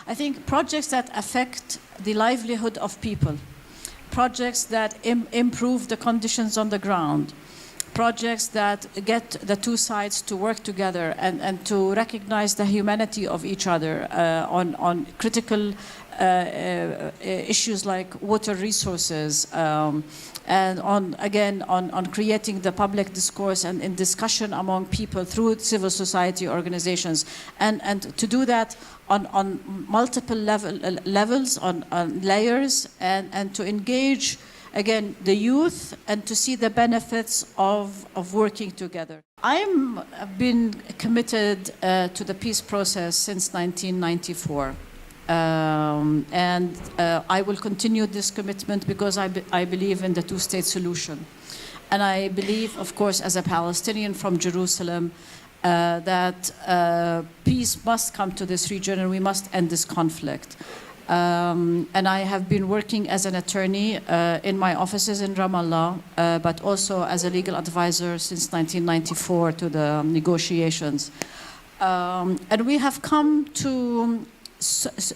I think projects that affect the livelihood of people, projects that improve the conditions on the ground, projects that get the two sides to work together and to recognize the humanity of each other on critical issues like water resources, and on creating the public discourse and in discussion among people through civil society organizations, and to do that on multiple levels, on layers, and to engage again the youth and to see the benefits of working together. I've been committed to the peace process since 1994. I will continue this commitment because I believe in the two-state solution. And I believe, of course, as a Palestinian from Jerusalem, that peace must come to this region and we must end this conflict. And I have been working as an attorney in my offices in Ramallah, but also as a legal advisor since 1994 to the negotiations. And we have come to...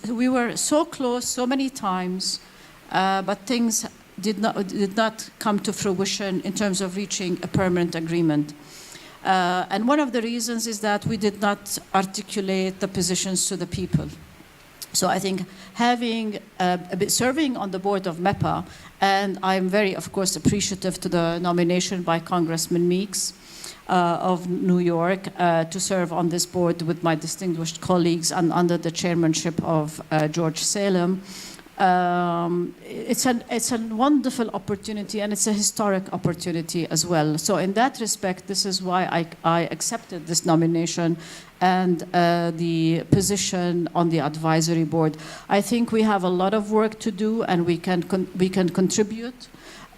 we were so close so many times, but things did not come to fruition in terms of reaching a permanent agreement. And one of the reasons is that we did not articulate the positions to the people. So I think serving on the board of MEPA, and I'm very, of course, appreciative to the nomination by Congressman Meeks of New York to serve on this board with my distinguished colleagues and under the chairmanship of George Salem. It's a wonderful opportunity and it's a historic opportunity as well. So in that respect, this is why I accepted this nomination and the position on the advisory board. I think we have a lot of work to do and we can contribute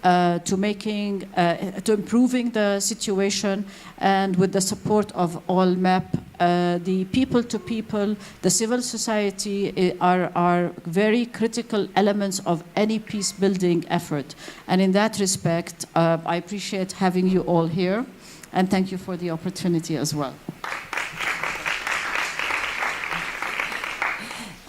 to improving the situation, and with the support of all MEP, the people-to-people, the civil society are very critical elements of any peace-building effort. And in that respect, I appreciate having you all here, and thank you for the opportunity as well.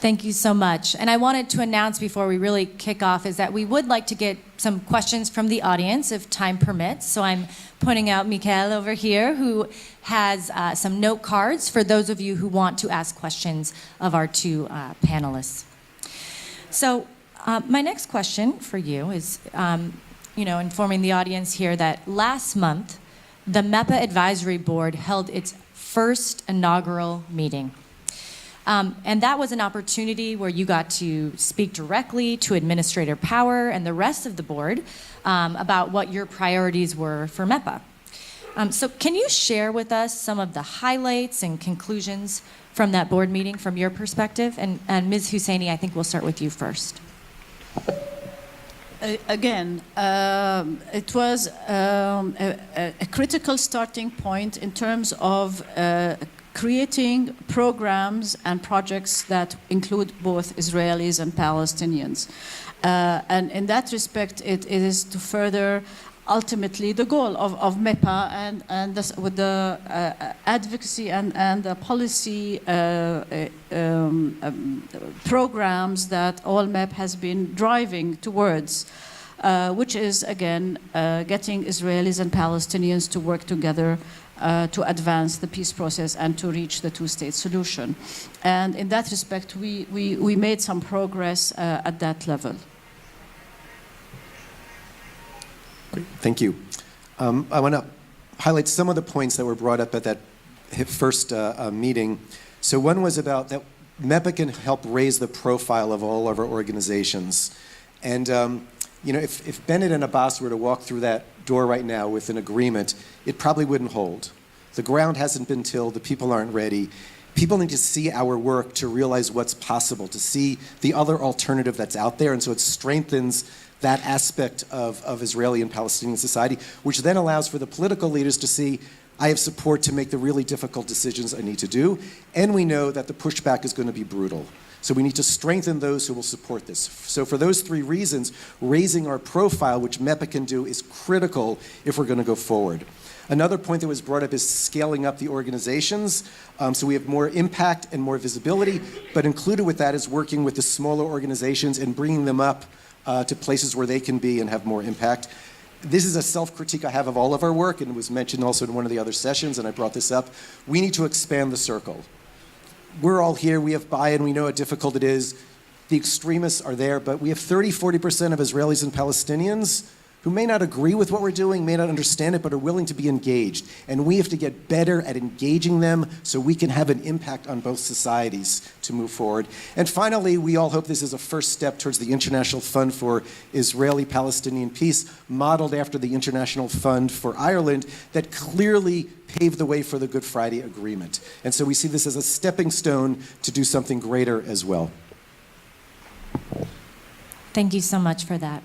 Thank you so much. And I wanted to announce before we really kick off is that we would like to get some questions from the audience if time permits. So I'm pointing out Mikael over here who has some note cards for those of you who want to ask questions of our two panelists. So my next question for you is, informing the audience here that last month, the MEPA Advisory Board held its first inaugural meeting. And that was an opportunity where you got to speak directly to Administrator Power and the rest of the board about what your priorities were for MEPA. So can you share with us some of the highlights and conclusions from that board meeting from your perspective? And Ms. Husseini, I think we'll start with you first. Again, it was a critical starting point in terms of creating programs and projects that include both Israelis and Palestinians. And in that respect, it is to further ultimately the goal of MEPA and this, with the advocacy and the policy programs that all MEP has been driving towards, which is, again, getting Israelis and Palestinians to work together to advance the peace process and to reach the two-state solution. And in that respect, we made some progress at that level. Great. Thank you. I want to highlight some of the points that were brought up at that first meeting. So one was about that MEPA can help raise the profile of all of our organizations. And if Bennett and Abbas were to walk through that door right now with an agreement, it probably wouldn't hold. The ground hasn't been tilled, the people aren't ready. People need to see our work to realize what's possible, to see the other alternative that's out there, and so it strengthens that aspect of Israeli and Palestinian society, which then allows for the political leaders to see, I have support to make the really difficult decisions I need to do, and we know that the pushback is going to be brutal. So we need to strengthen those who will support this. So for those three reasons, raising our profile, which MEPA can do, is critical if we're going to go forward. Another point that was brought up is scaling up the organizations, so we have more impact and more visibility, but included with that is working with the smaller organizations and bringing them up to places where they can be and have more impact. This is a self-critique I have of all of our work, and it was mentioned also in one of the other sessions, and I brought this up. We need to expand the circle. We're all here, we have buy-in, we know how difficult it is. The extremists are there, but we have 30–40% of Israelis and Palestinians who may not agree with what we're doing, may not understand it, but are willing to be engaged. And we have to get better at engaging them so we can have an impact on both societies to move forward. And finally, we all hope this is a first step towards the International Fund for Israeli-Palestinian Peace, modeled after the International Fund for Ireland, that clearly paved the way for the Good Friday Agreement. And so we see this as a stepping stone to do something greater as well. Thank you so much for that.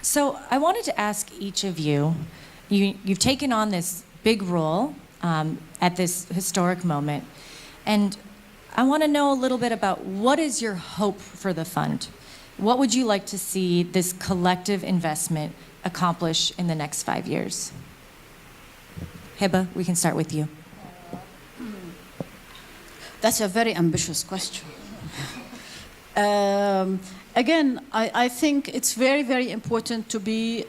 So I wanted to ask each of you, you've taken on this big role at this historic moment, and I want to know a little bit about what is your hope for the fund? What would you like to see this collective investment accomplish in the next 5 years? Hiba, we can start with you. That's a very ambitious question. Again, I think it's very, very important to be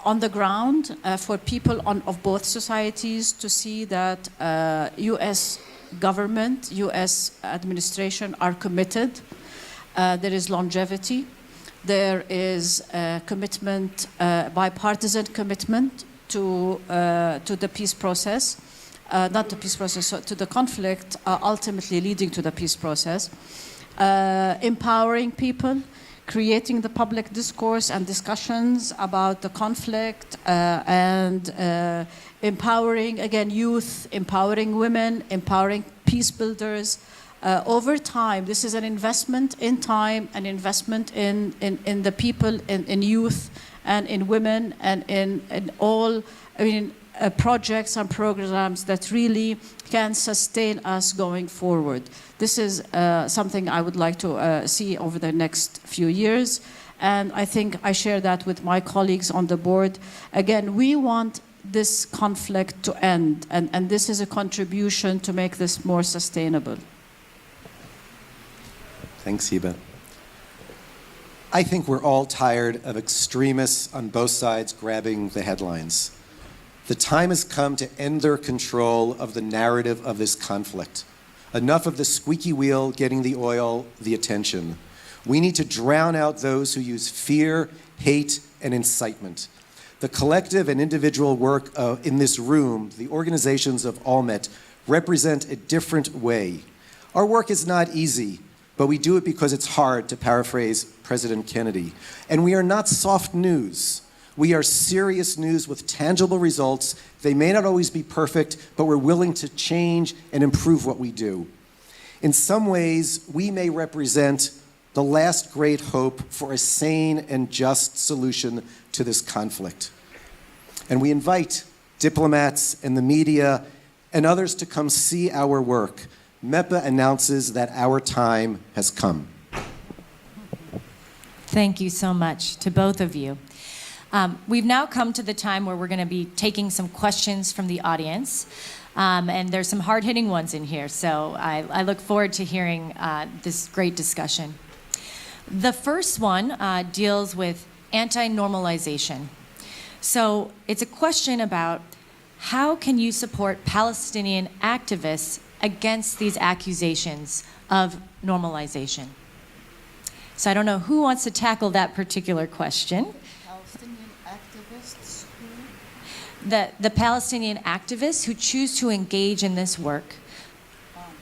on the ground for people of both societies to see that U.S. government, U.S. administration are committed. There is longevity. There is a commitment, bipartisan commitment to the peace process, not the peace process, to the conflict, ultimately leading to the peace process. Empowering people, creating the public discourse and discussions about the conflict, and empowering, again, youth, empowering women, empowering peace builders. Over time, this is an investment in time, an investment in the people, in youth, and in women, and in all, projects and programs that really can sustain us going forward. This is something I would like to see over the next few years, and I think I share that with my colleagues on the board. Again, we want this conflict to end, and this is a contribution to make this more sustainable. Thanks, Hiba. I think we're all tired of extremists on both sides grabbing the headlines. The time has come to end their control of the narrative of this conflict. Enough of the squeaky wheel getting the oil, the attention. We need to drown out those who use fear, hate, and incitement. The collective and individual work in this room, the organizations of ALMET, represent a different way. Our work is not easy, but we do it because it's hard, to paraphrase President Kennedy. And we are not soft news. We are serious news with tangible results. They may not always be perfect, but we're willing to change and improve what we do. In some ways, we may represent the last great hope for a sane and just solution to this conflict. And we invite diplomats and the media and others to come see our work. MEPA announces that our time has come. Thank you so much to both of you. We've now come to the time where we're going to be taking some questions from the audience. And there's some hard-hitting ones in here, so I look forward to hearing this great discussion. The first one deals with anti-normalization. So it's a question about how can you support Palestinian activists against these accusations of normalization? So I don't know who wants to tackle that particular question. Palestinian activists The Palestinian activists who choose to engage in this work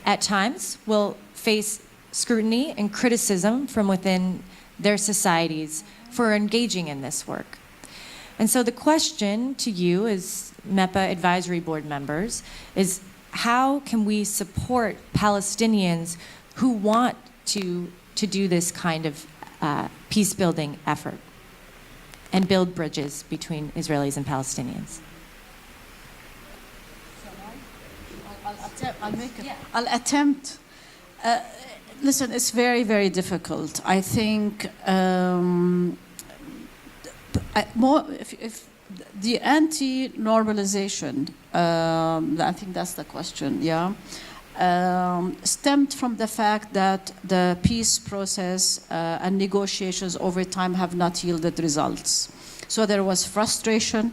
at times will face scrutiny and criticism from within their societies for engaging in this work. And so the question to you as MEPA advisory board members is, how can we support Palestinians who want to do this kind of peace-building effort and build bridges between Israelis and Palestinians? I'll attempt. Listen, it's very, very difficult. I think the anti-normalization, I think that's the question, yeah, stemmed from the fact that the peace process and negotiations over time have not yielded results. So there was frustration,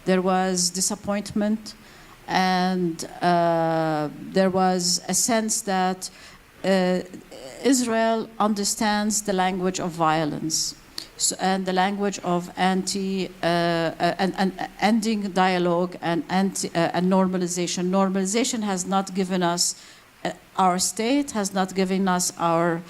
there was disappointment, and there was a sense that Israel understands the language of violence. So, and the language of and ending dialogue and normalization. Normalization has not given us our state, has not given us our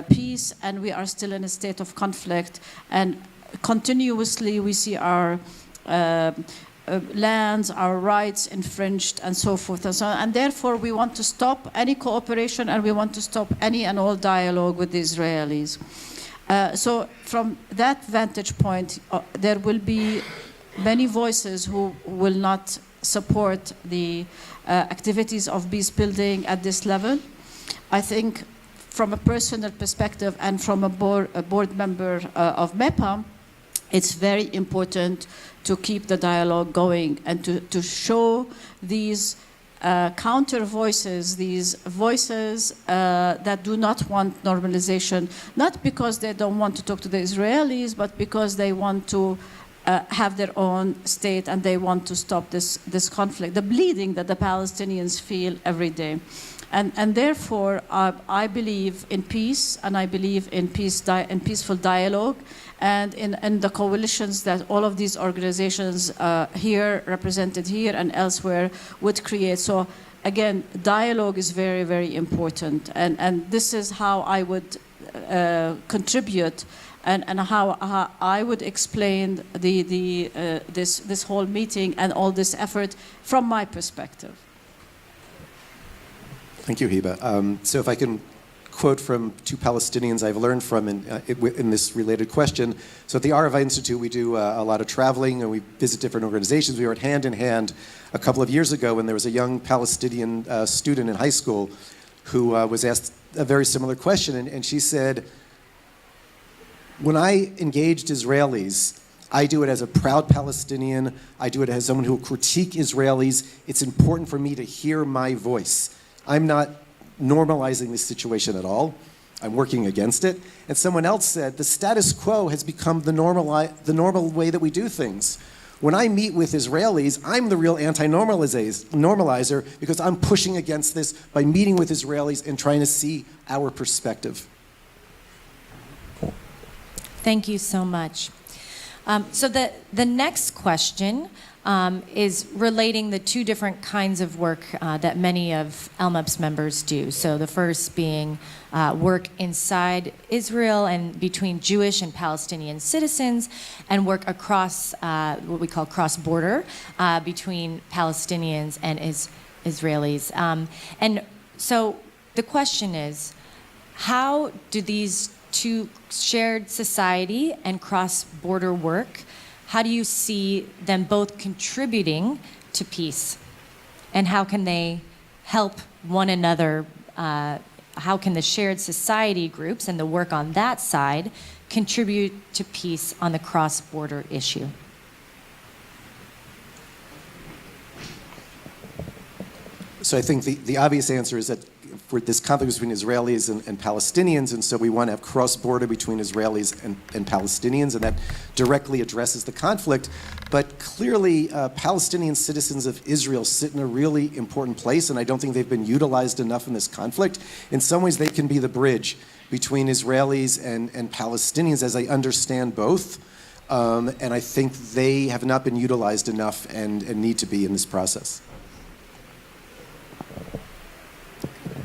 peace, and we are still in a state of conflict. And continuously we see our lands, our rights infringed, and so forth and so on. And therefore we want to stop any cooperation, and we want to stop any and all dialogue with the Israelis. So from that vantage point, there will be many voices who will not support the activities of peace building at this level. I think from a personal perspective and from a board member of MEPA, it's very important to keep the dialogue going and to show these counter voices, these voices that do not want normalization, not because they don't want to talk to the Israelis, but because they want to have their own state and they want to stop this conflict, the bleeding that the Palestinians feel every day. And therefore, I believe in peace, and I believe in peaceful dialogue, and in the coalitions that all of these organizations here, represented here and elsewhere, would create. So again, dialogue is very, very important. And this is how I would contribute and how I would explain this whole meeting and all this effort from my perspective. Thank you, Hiba. So if I can quote from two Palestinians I've learned from in this related question. So at the Arava Institute, we do a lot of traveling, and we visit different organizations. We were at Hand in Hand a couple of years ago when there was a young Palestinian student in high school who was asked a very similar question, and she said, when I engaged Israelis, I do it as a proud Palestinian. I do it as someone who will critique Israelis. It's important for me to hear my voice. I'm not normalizing this situation at all. I'm working against it. And someone else said, the status quo has become the normal way that we do things. When I meet with Israelis, I'm the real anti-normalizer because I'm pushing against this by meeting with Israelis and trying to see our perspective. Thank you so much. So the next question is relating the two different kinds of work that many of LMUP's members do. So the first being work inside Israel and between Jewish and Palestinian citizens, and work across what we call cross-border between Palestinians and Israelis. And so the question is, how do these two shared society and cross-border work, how do you see them both contributing to peace? And how can they help one another? How can the shared society groups and the work on that side contribute to peace on the cross-border issue? So I think the obvious answer is that for this conflict between Israelis and Palestinians, and so we want to have cross-border between Israelis and Palestinians, and that directly addresses the conflict. But clearly, Palestinian citizens of Israel sit in a really important place, and I don't think they've been utilized enough in this conflict. In some ways, they can be the bridge between Israelis and Palestinians, as I understand both. And I think they have not been utilized enough and need to be in this process.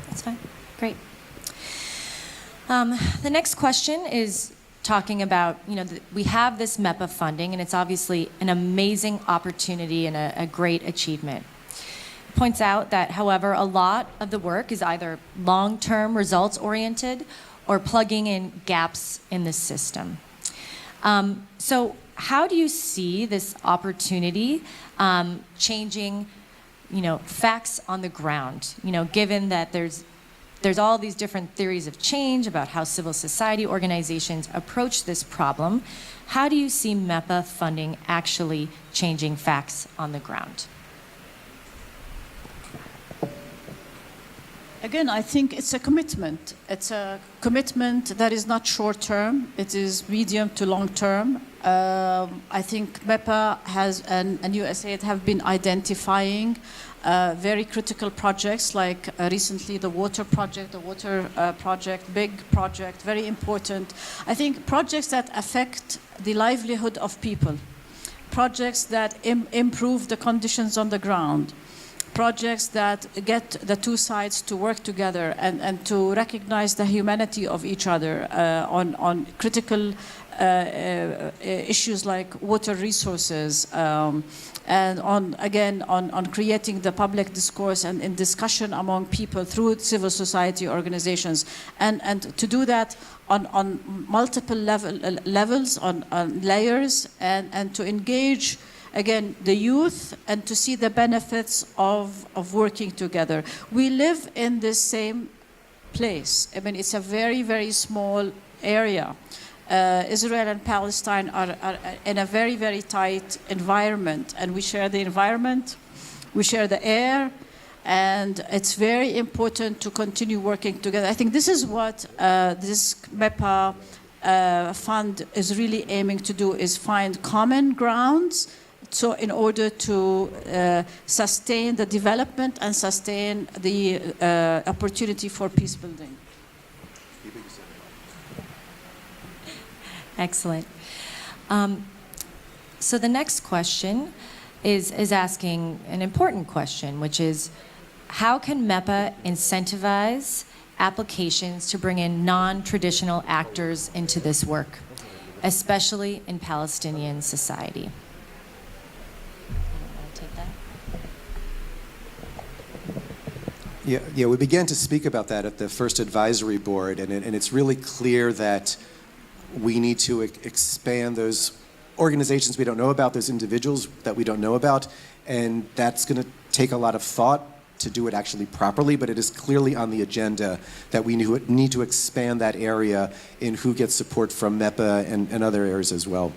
That's fine. Great. The next question is talking about, we have this MEPA funding, and it's obviously an amazing opportunity and a great achievement. It points out that, however, a lot of the work is either long-term results-oriented or plugging in gaps in the system. So how do you see this opportunity changing facts on the ground, given that there's there's all these different theories of change about how civil society organizations approach this problem. How do you see MEPA funding actually changing facts on the ground? Again, I think it's a commitment. It's a commitment that is not short term. It is medium to long term. I think MEPA has and USAID have been identifying very critical projects like recently the water project, big project, very important. I think projects that affect the livelihood of people, projects that improve the conditions on the ground, projects that get the two sides to work together and to recognize the humanity of each other on critical issues like water resources, and on creating the public discourse and in discussion among people through civil society organizations, and to do that on multiple levels, on layers, and to engage again the youth and to see the benefits of working together. We live in the same place. I mean, it's a very, very small area. Israel and Palestine are in a very, very tight environment, and we share the environment, we share the air, and it's very important to continue working together. I think this is what this MEPA fund is really aiming to do, is find common grounds. So in order to sustain the development and sustain the opportunity for peace building. Excellent. So the next question is asking an important question, which is, how can MEPA incentivize applications to bring in non-traditional actors into this work, especially in Palestinian society? Yeah, we began to speak about that at the first advisory board, and it's really clear that we need to expand those organizations we don't know about, those individuals that we don't know about, and that's going to take a lot of thought to do it actually properly, but it is clearly on the agenda that we need to expand that area in who gets support from MEPA and other areas as well.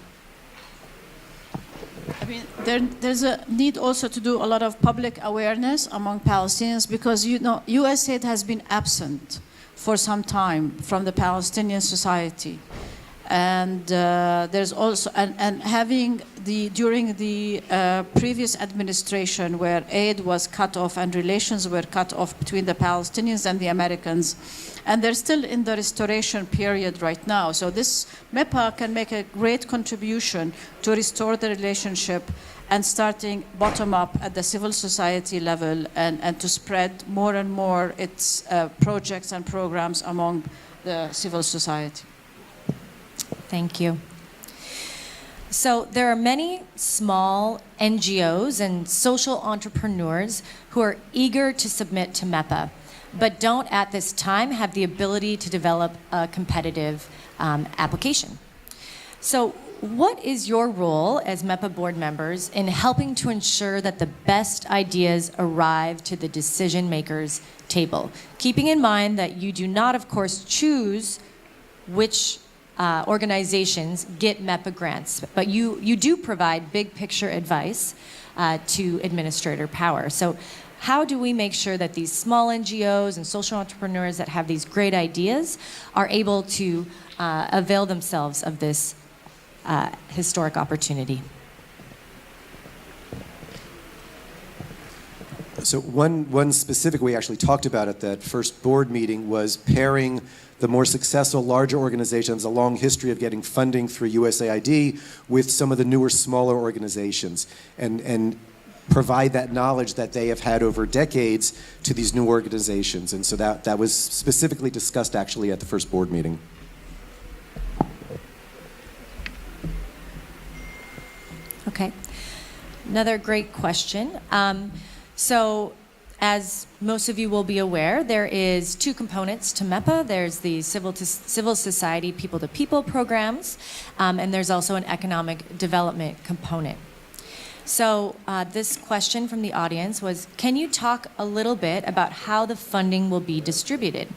I mean, there's a need also to do a lot of public awareness among Palestinians, because, you know, USAID has been absent for some time from the Palestinian society. And there's also, and having during the previous administration where aid was cut off and relations were cut off between the Palestinians and the Americans, and they're still in the restoration period right now. So this MEPA can make a great contribution to restore the relationship and starting bottom up at the civil society level, and to spread more and more its projects and programs among the civil society. Thank you. So there are many small NGOs and social entrepreneurs who are eager to submit to MEPA, but don't at this time have the ability to develop a competitive application. So what is your role as MEPA board members in helping to ensure that the best ideas arrive to the decision makers' table? Keeping in mind that you do not, of course, choose which organizations get MEPA grants, but you do provide big picture advice to administrator power. So how do we make sure that these small NGOs and social entrepreneurs that have these great ideas are able to avail themselves of this historic opportunity? So one specific we actually talked about at that first board meeting was pairing the more successful, larger organizations, a long history of getting funding through USAID, with some of the newer, smaller organizations, and provide that knowledge that they have had over decades to these new organizations. And so that was specifically discussed actually at the first board meeting. Okay. Another great question. So, as most of you will be aware, there is two components to MEPA. There's the civil society people-to-people programs, and there's also an economic development component. So this question from the audience was, can you talk a little bit about how the funding will be distributed?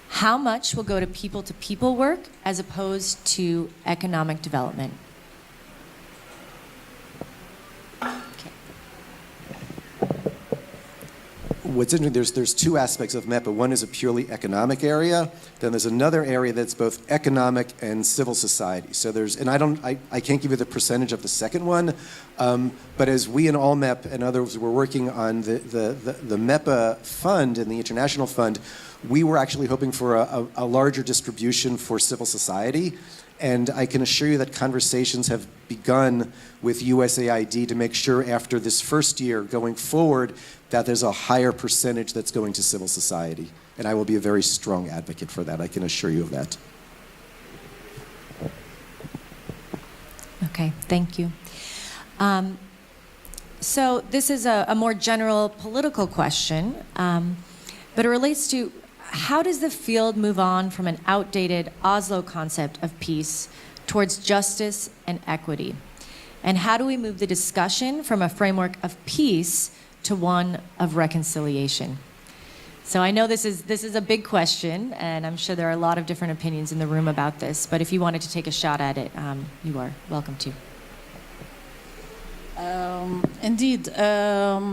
How much will go to people-to-people work as opposed to economic development? What's interesting, there's two aspects of MEPA. One is a purely economic area. Then there's another area that's both economic and civil society. So I can't give you the percentage of the second one, but as we in AllMep and others were working on the MEPA fund and the international fund, we were actually hoping for a larger distribution for civil society. And I can assure you that conversations have begun with USAID to make sure after this first year going forward that there's a higher percentage that's going to civil society. And I will be a very strong advocate for that. I can assure you of that. Okay, thank you. So this is a more general political question, but it relates to how does the field move on from an outdated Oslo concept of peace towards justice and equity? And how do we move the discussion from a framework of peace to one of reconciliation? So I know this is a big question, and I'm sure there are a lot of different opinions in the room about this, but if you wanted to take a shot at it, you are welcome to. Indeed. I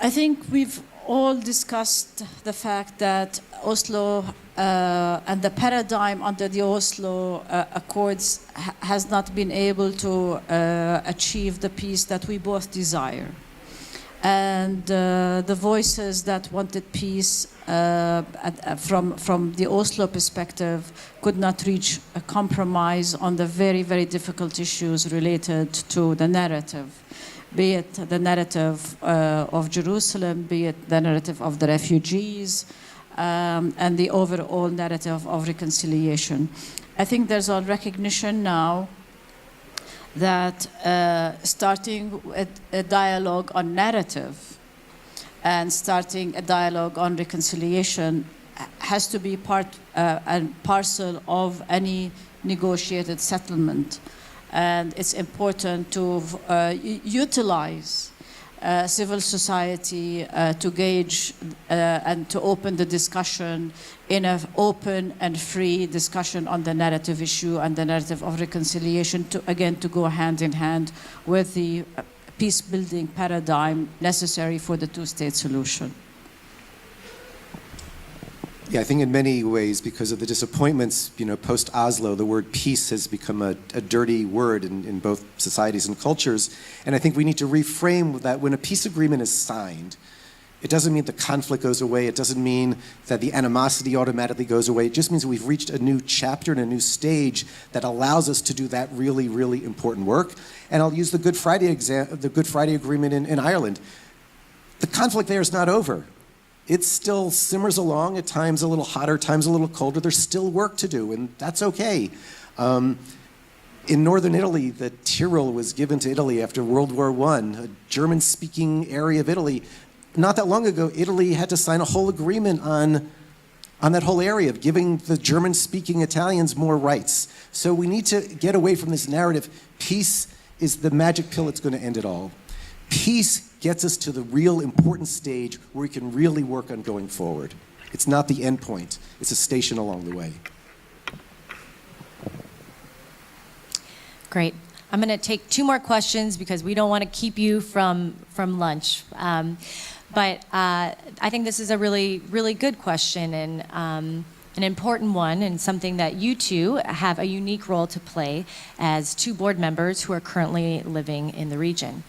think we've all discussed the fact that Oslo and the paradigm under the Oslo Accords has not been able to achieve the peace that we both desire. And the voices that wanted peace from the Oslo perspective could not reach a compromise on the very, very difficult issues related to the narrative, be it the narrative of Jerusalem, be it the narrative of the refugees, and the overall narrative of reconciliation. I think there's a recognition now that starting a dialogue on narrative and starting a dialogue on reconciliation has to be part and parcel of any negotiated settlement. And it's important to utilize civil society to gauge and to open the discussion in an open and free discussion on the narrative issue and the narrative of reconciliation, to go hand in hand with the peace-building paradigm necessary for the two-state solution. Yeah, I think in many ways, because of the disappointments, post-Oslo, the word peace has become a dirty word in both societies and cultures. And I think we need to reframe that when a peace agreement is signed, it doesn't mean the conflict goes away. It doesn't mean that the animosity automatically goes away. It just means we've reached a new chapter and a new stage that allows us to do that really, really important work. And I'll use the Good Friday Agreement in Ireland. The conflict there is not over. It still simmers along, at times a little hotter, times a little colder. There's still work to do, and that's okay. In northern Italy, the Tyrol was given to Italy after World War I, a German-speaking area of Italy. Not that long ago, Italy had to sign a whole agreement on that whole area of giving the German-speaking Italians more rights. So we need to get away from this narrative. Peace is the magic pill that's going to end it all. Peace gets us to the real important stage where we can really work on going forward. It's not the end point. It's a station along the way. Great. I'm going to take two more questions because we don't want to keep you from lunch. But I think this is a really, really good question and an important one, and something that you two have a unique role to play as two board members who are currently living in the region.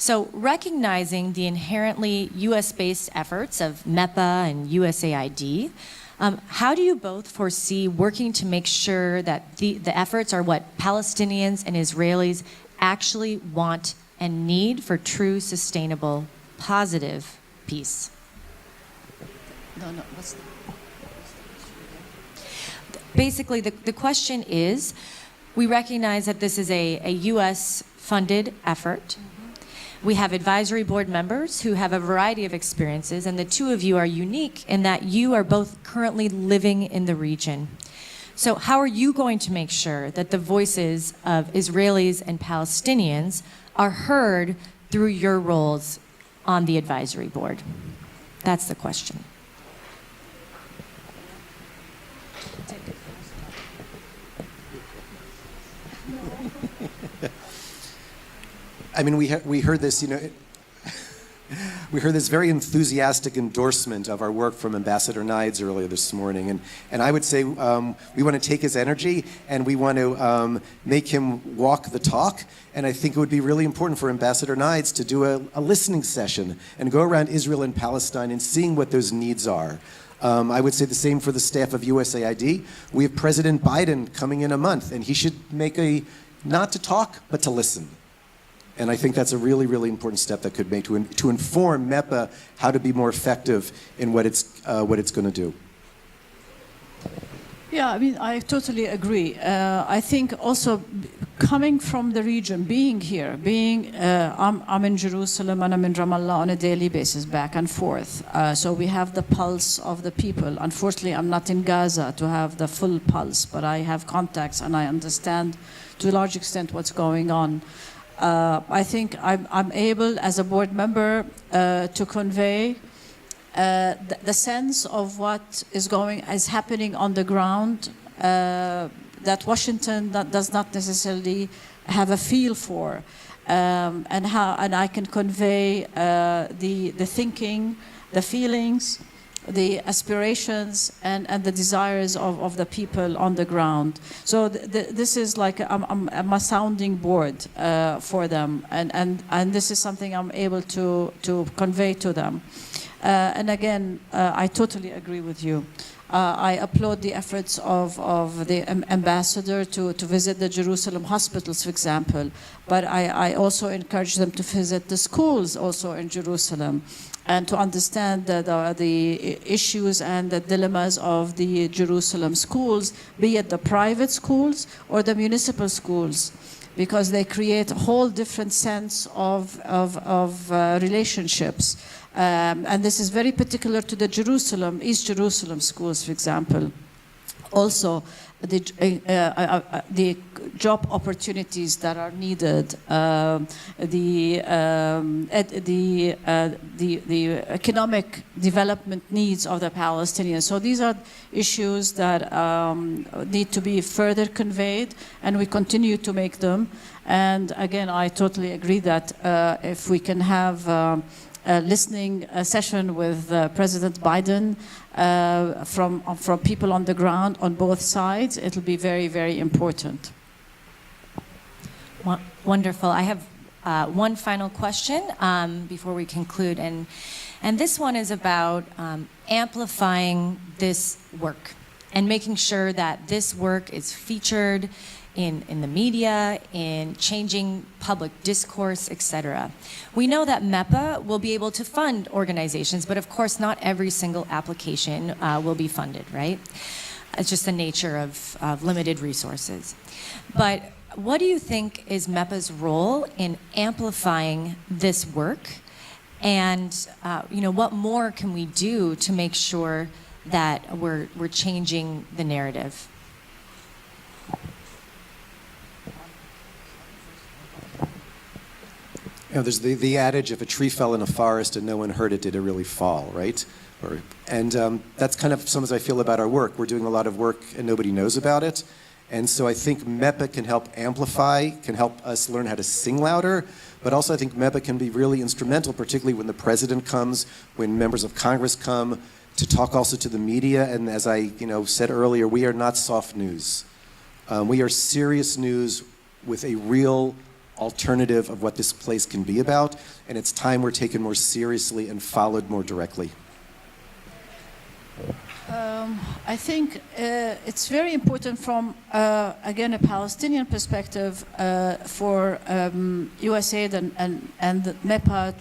So recognizing the inherently US-based efforts of MEPA and USAID, how do you both foresee working to make sure that the efforts are what Palestinians and Israelis actually want and need for true, sustainable, positive peace? Basically, the question is, we recognize that this is a US-funded effort. We have advisory board members who have a variety of experiences, and the two of you are unique in that you are both currently living in the region. So how are you going to make sure that the voices of Israelis and Palestinians are heard through your roles on the advisory board? That's the question. I mean, we heard this, we heard this very enthusiastic endorsement of our work from Ambassador Nides earlier this morning. And I would say we want to take his energy and we want to make him walk the talk. And I think it would be really important for Ambassador Nides to do a listening session and go around Israel and Palestine and seeing what those needs are. I would say the same for the staff of USAID. We have President Biden coming in a month, and he should make not to talk, but to listen. And I think that's a really, really important step that could make to inform MEPA how to be more effective in what it's going to do. Yeah, I mean, I totally agree. I think also coming from the region, being here, I'm in Jerusalem and I'm in Ramallah on a daily basis, back and forth. So we have the pulse of the people. Unfortunately, I'm not in Gaza to have the full pulse, but I have contacts and I understand to a large extent what's going on. I think I'm able, as a board member, to convey the sense of what is happening on the ground that Washington does not necessarily have a feel for, and I can convey the thinking, the feelings, the aspirations and the desires of the people on the ground. So this is like I'm a sounding board for them, and this is something I'm able to convey to them. And again, I totally agree with you. I applaud the efforts of the ambassador to visit the Jerusalem hospitals, for example, but I also encourage them to visit the schools also in Jerusalem and to understand the issues and the dilemmas of the Jerusalem schools, be it the private schools or the municipal schools, because they create a whole different sense of relationships. And this is very particular to the East Jerusalem schools, for example. Also, the job opportunities that are needed, the economic development needs of the Palestinians. So these are issues that need to be further conveyed, and we continue to make them. And again, I totally agree that if we can have a listening session with President Biden from people on the ground on both sides, it'll be very, very important. Wonderful. I have one final question before we conclude, and this one is about amplifying this work and making sure that this work is featured in the media, in changing public discourse, etc. We know that MEPA will be able to fund organizations, but of course not every single application will be funded, right? It's just the nature of limited resources. But what do you think is MEPA's role in amplifying this work? And what more can we do to make sure that we're changing the narrative? There's the adage, if a tree fell in a forest and no one heard it, did it really fall, right? And that's kind of sometimes I feel about our work. We're doing a lot of work and nobody knows about it. And so I think MEPA can help amplify, can help us learn how to sing louder, but also I think MEPA can be really instrumental, particularly when the president comes, when members of Congress come, to talk also to the media. And as I said earlier, we are not soft news. We are serious news with a real alternative of what this place can be about, and it's time we're taken more seriously and followed more directly. I think it's very important from, again, a Palestinian perspective for USAID and MEPA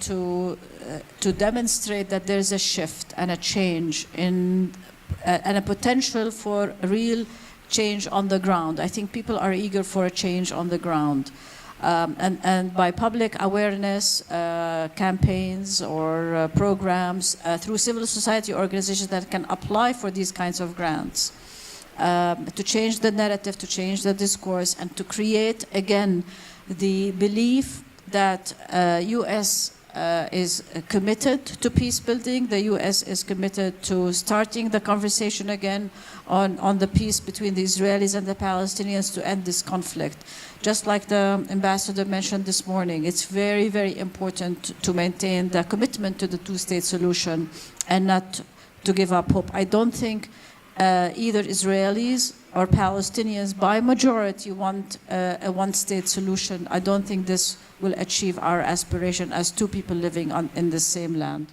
to demonstrate that there's a shift and a change and a potential for a real change on the ground. I think people are eager for a change on the ground. And by public awareness campaigns or programs through civil society organizations that can apply for these kinds of grants, to change the narrative, to change the discourse, and to create again the belief that U.S. Is committed to peace building. The U.S. is committed to starting the conversation again on the peace between the Israelis and the Palestinians to end this conflict. Just like the ambassador mentioned this morning, it's very, very important to maintain the commitment to the two-state solution and not to give up hope. I don't think either Israelis or Palestinians by majority want a one-state solution. I don't think this will achieve our aspiration as two people living in the same land.